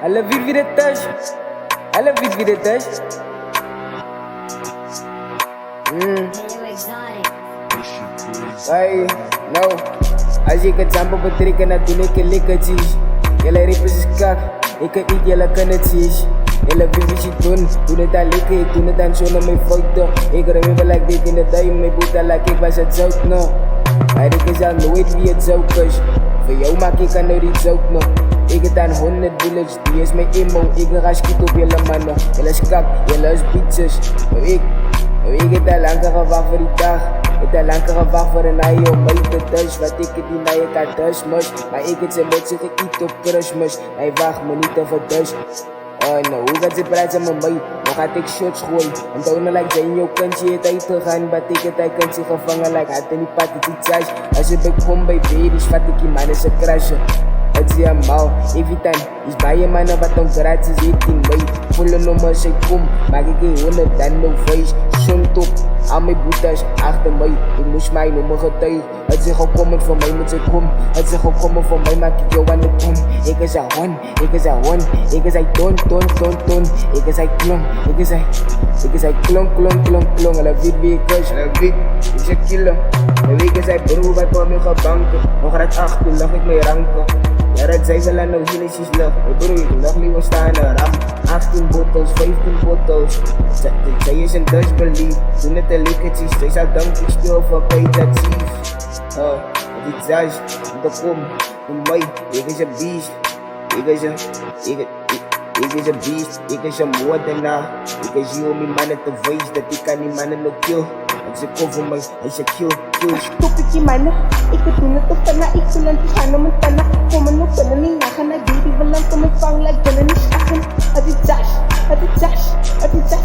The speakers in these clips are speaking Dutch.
Alla vive vida touch. Alla vive vida touch. Ay, no. Als ik het samen betrekken, dan doe ik een likkertjes. Jelle rippen is kak, ik kan niet, jelle kan het zien. Jelle vive shit doen het aan likken, ik doe het aan zo'n mijn foto. Ik remember like dit in de duim, mijn boete like ik was het zout nog. Maar ik is al nooit wie het zout is. Voor jou maak ik aan nooit iets zout nog. Ik het aan 100 bullets, die is mijn emo. Ik ga schieten op jelle mannen. Jelle is kak, jelle is bitches. Maar ik het al lang gewacht voor die dag. Ik heb lang gewacht voor een ei om mij te touchen. Wat ik het die naar je kan touchen mus. Maar ik het ze met zich iets op Christmas. Hij wacht me niet te verdouchen. Oh no, hoe gaat ze praten met mij? Dan gaat ik shots gooien. En toen like zijn jouw kantje het uit te gaan. Maar ik het hij kan zich gevangen like had in die pad het iets thuis. Als je bekom bij baby's vat ik die mannen ze crashen. Het is allemaal, every time is bij je mannen wat dan gratis heeft in mij. Volle nummers ik kom, maak ik geen 100 dan no voice. Zo'n top, al mijn boetes achter mij. Ik moest mijn nummer getuigen. Het is gekomen voor mij moet ze komen. Het is gekomen voor mij maak ik jou aan de kom. Ik is een one, ik is een one. Ik is een ton. Ik is een klong, ik is een klong. Alle weet wie ik is, alle weet, ik is een killer. De week is hij broer wat voor mij gebanken. Nog raad 8, toen lag ik mee ranken. Ja, dat zei wel aan nou Genesis lucht. Ik broer, ik nog liever staan in een ram. 18 bottles, 15 bottles. Zij is een Dutch belief. Toen het de likkertjes, zij zou danken speel voor Peter Chief. Het is Dutch, om te komen, in mij, ik is een beast. Ik is een beast, ik is een moordenaar. Ik is hier om die mannen te wijzen dat ik kan die mannen nog kill. Als ik kom voor mij, hij zegt kill. Stop ik die mannen, ik het doen het op tana. Ik voel aan die gaan om mijn tana. Kom me nog kunnen niet nagaan, naar die wil lang kom ik vang like binnen niet schachen. Het is Dash,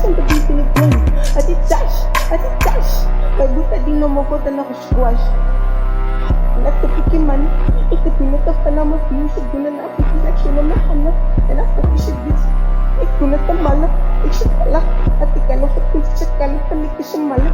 en de beat in het game. Het is Dash, wij doen dat die nog maar goed en nog een squash. Let op ik die mannen, ik het doen het op tana. Mijn views, ik doe het af, ik is like zo'n mijn handen. En af dat is het dit. Ik doe het te mannen, ik zit te lachen. Het ik kan nog het kunst, ik kan het te likken, ze mannen.